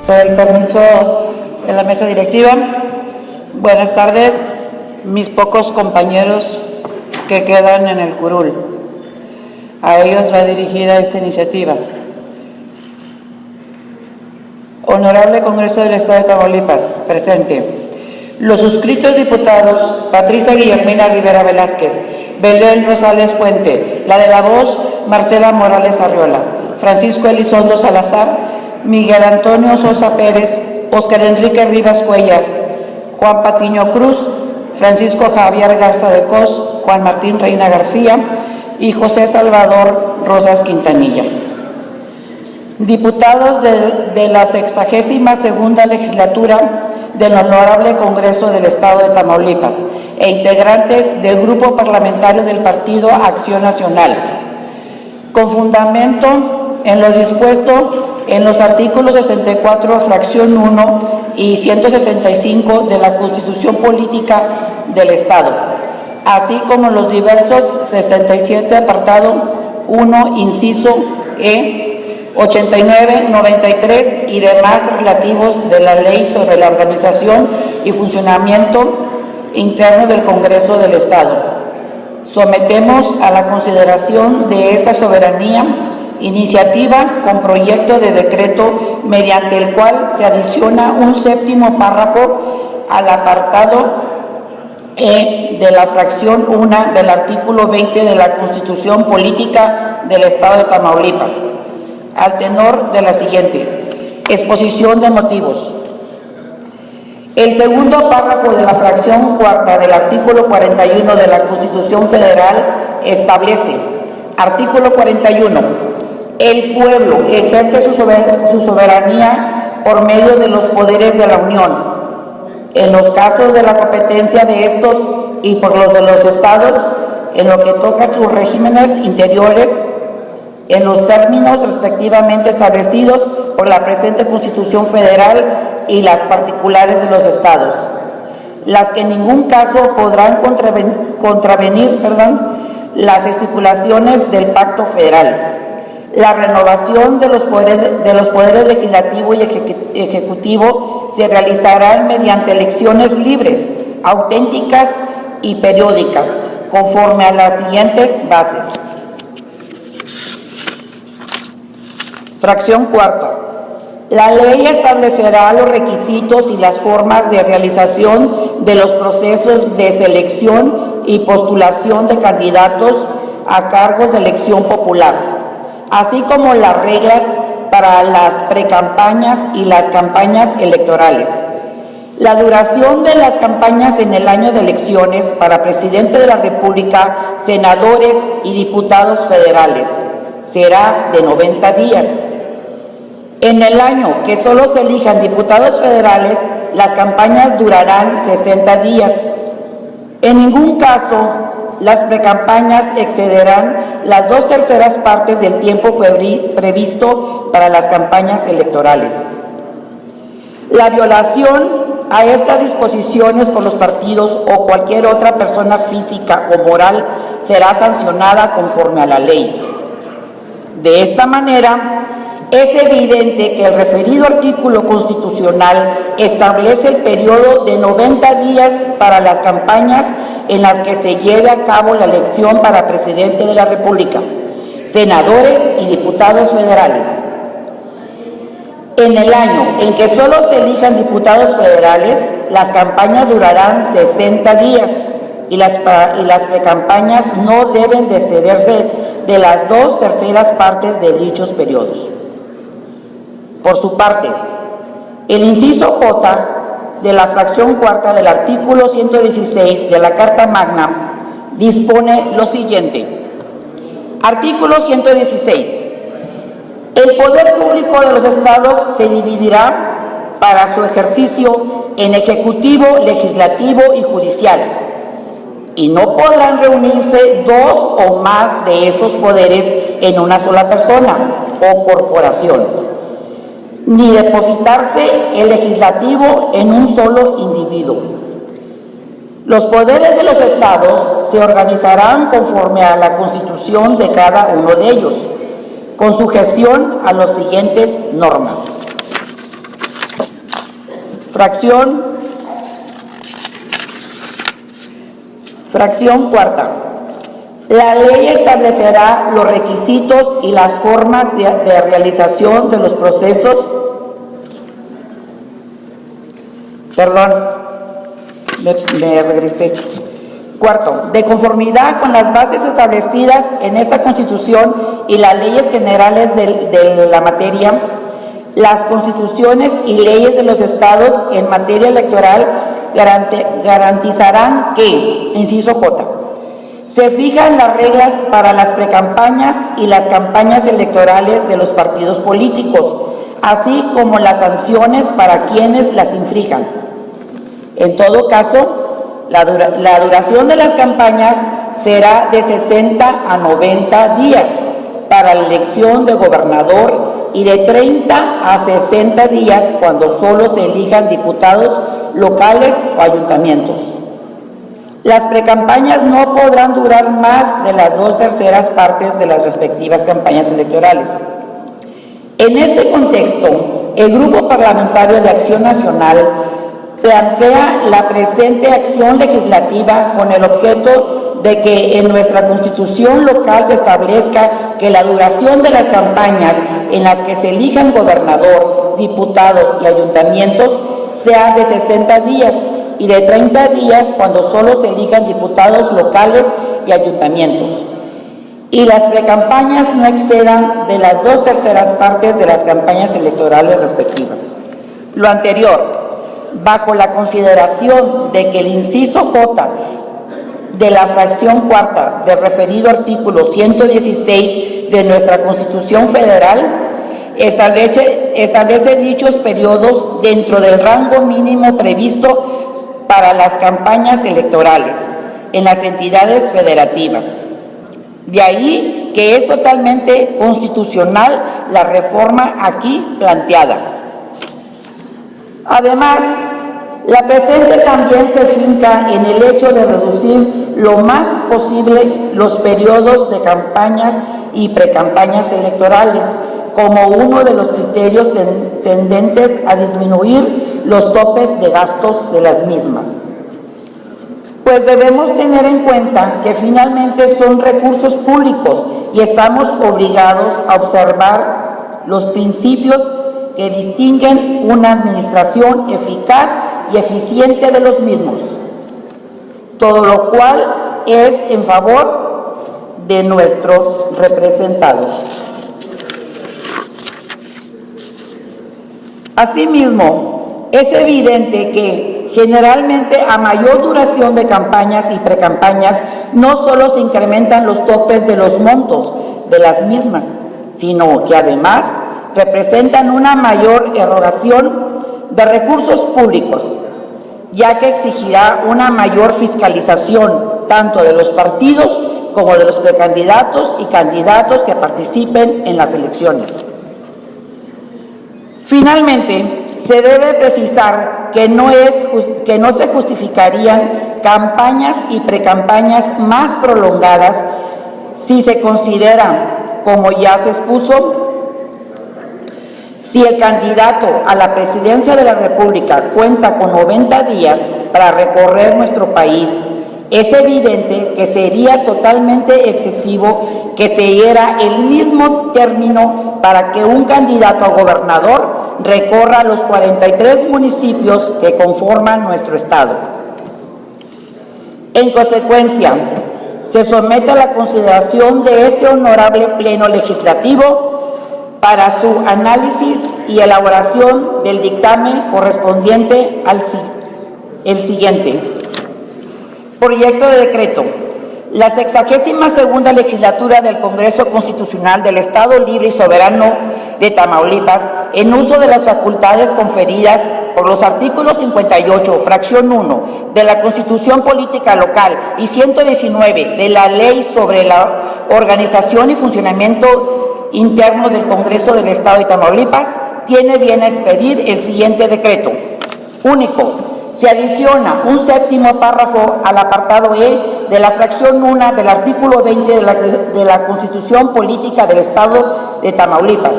Con el permiso de la mesa directiva, buenas tardes, mis pocos compañeros que quedan en el curul. A ellos va dirigida esta iniciativa. Honorable Congreso del Estado de Tamaulipas, presente. Los suscritos diputados Patricia Guillermina Rivera Velázquez, Belén Rosales Puente, la de la voz Marcela Morales Arriola, Francisco Elizondo Salazar, Miguel Antonio Sosa Pérez, Óscar Enrique Rivas Cuellar, Juan Patiño Cruz, Francisco Javier Garza de Cos, Juan Martín Reina García y José Salvador Rosas Quintanilla. Diputados de la 62ª legislatura del Honorable Congreso del Estado de Tamaulipas e integrantes del Grupo Parlamentario del Partido Acción Nacional, con fundamento en lo dispuesto en los artículos 64, fracción 1 y 165 de la Constitución Política del Estado, así como los diversos 67, apartado 1, inciso E, 89, 93 y demás relativos de la Ley sobre la Organización y Funcionamiento Interno del Congreso del Estado. Sometemos a la consideración de esta soberanía iniciativa con proyecto de decreto mediante el cual se adiciona un séptimo párrafo al apartado E de la fracción 1 del artículo 20 de la Constitución Política del Estado de Tamaulipas, al tenor de la siguiente exposición de motivos. El segundo párrafo de la fracción 4 del artículo 41 de la Constitución Federal establece, artículo 41, el pueblo ejerce su soberanía por medio de los poderes de la Unión. En los casos de la competencia de estos y por los de los estados, en lo que toca a sus regímenes interiores, en los términos respectivamente establecidos por la presente Constitución Federal y las particulares de los estados, las que en ningún caso podrán contravenir las estipulaciones del Pacto Federal. La renovación de los poderes legislativo y ejecutivo se realizarán mediante elecciones libres, auténticas y periódicas, conforme a las siguientes bases. Fracción 4. La ley establecerá los requisitos y las formas de realización de los procesos de selección y postulación de candidatos a cargos de elección popular, así como las reglas para las precampañas y las campañas electorales. La duración de las campañas en el año de elecciones para presidente de la República, senadores y diputados federales será de 90 días. En el año que solo se elijan diputados federales, las campañas durarán 60 días. En ningún caso las precampañas excederán las 2/3 partes del tiempo previsto para las campañas electorales. La violación a estas disposiciones por los partidos o cualquier otra persona física o moral será sancionada conforme a la ley. De esta manera, es evidente que el referido artículo constitucional establece el periodo de 90 días para las campañas en las que se lleve a cabo la elección para presidente de la República, senadores y diputados federales. En el año en que solo se elijan diputados federales, las campañas durarán 60 días y las precampañas no deben de excederse de las 2/3 partes de dichos periodos. Por su parte, el inciso J de la fracción 4 del artículo 116 de la Carta Magna dispone lo siguiente. Artículo 116. El poder público de los estados se dividirá para su ejercicio en ejecutivo, legislativo y judicial, y no podrán reunirse dos o más de estos poderes en una sola persona o corporación, ni depositarse el legislativo en un solo individuo. Los poderes de los estados se organizarán conforme a la constitución de cada uno de ellos, con sujeción a las siguientes normas. Fracción cuarta. La ley establecerá los requisitos y las formas de realización de los procesos. Perdón, me regresé. Cuarto, de conformidad con las bases establecidas en esta Constitución y las leyes generales de la materia, las constituciones y leyes de los estados en materia electoral garantizarán que, inciso J, se fijan las reglas para las precampañas y las campañas electorales de los partidos políticos, así como las sanciones para quienes las infrinjan. En todo caso, la duración de las campañas será de 60 a 90 días para la elección de gobernador y de 30 a 60 días cuando solo se elijan diputados locales o ayuntamientos. Las precampañas no podrán durar más de las 2/3 partes de las respectivas campañas electorales. En este contexto, el Grupo Parlamentario de Acción Nacional plantea la presente acción legislativa con el objeto de que en nuestra Constitución local se establezca que la duración de las campañas en las que se elijan gobernador, diputados y ayuntamientos sea de 60 días y de 30 días cuando solo se elijan diputados locales y ayuntamientos. Y las precampañas no excedan de las 2/3 partes de las campañas electorales respectivas. Lo anterior, bajo la consideración de que el inciso J de la fracción cuarta del referido artículo 116 de nuestra Constitución Federal establece dichos periodos dentro del rango mínimo previsto para las campañas electorales en las entidades federativas. De ahí que es totalmente constitucional la reforma aquí planteada. Además, la presente también se finca en el hecho de reducir lo más posible los periodos de campañas y precampañas electorales, como uno de los criterios tendentes a disminuir los topes de gastos de las mismas. Pues debemos tener en cuenta que finalmente son recursos públicos y estamos obligados a observar los principios que distinguen una administración eficaz y eficiente de los mismos, todo lo cual es en favor de nuestros representados. Asimismo, es evidente que generalmente a mayor duración de campañas y precampañas no solo se incrementan los topes de los montos de las mismas, sino que además representan una mayor erogación de recursos públicos, ya que exigirá una mayor fiscalización tanto de los partidos como de los precandidatos y candidatos que participen en las elecciones. Finalmente, se debe precisar que no se justificarían campañas y precampañas más prolongadas si se considera, como ya se expuso, si el candidato a la presidencia de la República cuenta con 90 días para recorrer nuestro país, es evidente que sería totalmente excesivo que se diera el mismo término para que un candidato a gobernador recorra los 43 municipios que conforman nuestro estado. En consecuencia, se somete a la consideración de este honorable Pleno Legislativo para su análisis y elaboración del dictamen correspondiente el siguiente. Proyecto de decreto. La 62ª legislatura del Congreso Constitucional del Estado Libre y Soberano de Tamaulipas, en uso de las facultades conferidas por los artículos 58, fracción 1 de la Constitución Política Local y 119 de la Ley sobre la Organización y Funcionamiento Interno del Congreso del Estado de Tamaulipas, tiene bien a expedir el siguiente decreto. Único. Se adiciona un séptimo párrafo al apartado E de la fracción 1 del artículo 20 de la Constitución Política del Estado de Tamaulipas,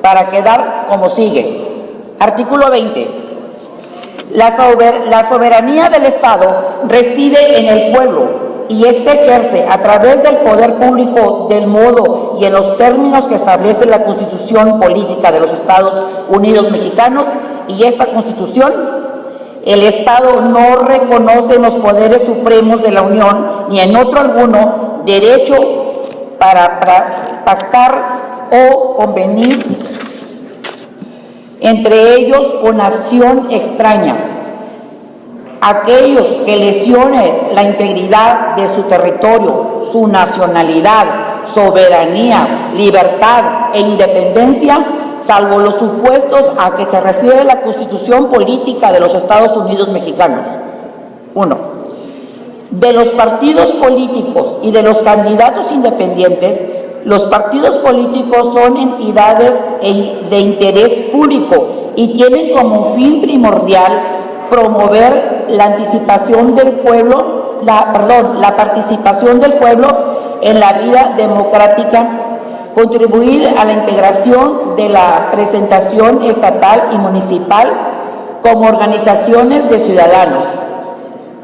para quedar como sigue. Artículo 20. La soberanía del Estado reside en el pueblo y éste ejerce a través del poder público del modo y en los términos que establece la Constitución Política de los Estados Unidos Mexicanos y esta Constitución. El Estado no reconoce en los poderes supremos de la Unión ni en otro alguno derecho para pactar o convenir entre ellos o nación extraña. Aquellos que lesionen la integridad de su territorio, su nacionalidad, soberanía, libertad e independencia, salvo los supuestos a que se refiere la Constitución Política de los Estados Unidos Mexicanos. 1. De los partidos políticos y de los candidatos independientes, los partidos políticos son entidades de interés público y tienen como fin primordial promover la participación del pueblo en la vida democrática, contribuir a la integración de la representación estatal y municipal como organizaciones de ciudadanos,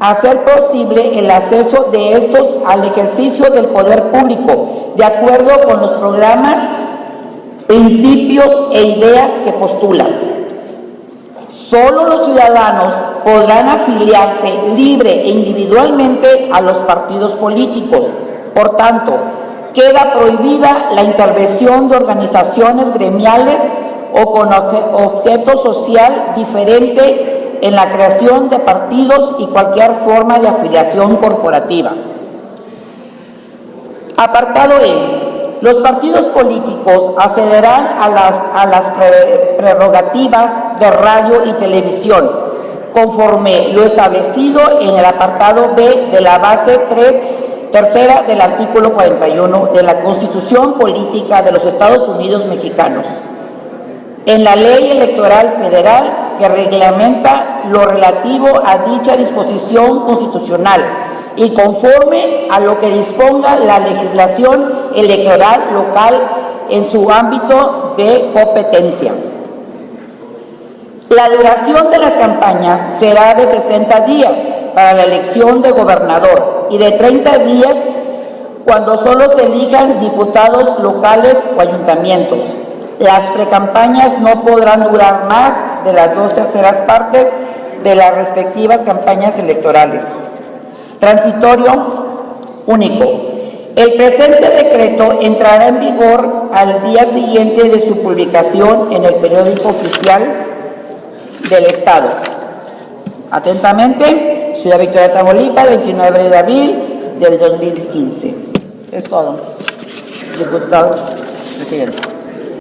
hacer posible el acceso de estos al ejercicio del poder público de acuerdo con los programas, principios e ideas que postulan. Solo los ciudadanos podrán afiliarse libre e individualmente a los partidos políticos. Por tanto, queda prohibida la intervención de organizaciones gremiales o con objeto social diferente en la creación de partidos y cualquier forma de afiliación corporativa. Apartado E. Los partidos políticos accederán a las prerrogativas de radio y televisión, conforme lo establecido en el apartado B de la base tercera del artículo 41 de la Constitución Política de los Estados Unidos Mexicanos, en la Ley Electoral Federal que reglamenta lo relativo a dicha disposición constitucional y conforme a lo que disponga la legislación electoral local en su ámbito de competencia. La duración de las campañas será de 60 días para la elección de gobernador y de 30 días cuando solo se elijan diputados locales o ayuntamientos. Las precampañas no podrán durar más de las 2/3 partes de las respectivas campañas electorales. Transitorio único. El presente decreto entrará en vigor al día siguiente de su publicación en el periódico oficial del Estado. Atentamente, Ciudad Victoria, Tamaulipas, 29 de abril del 2015. Es todo, diputado presidente.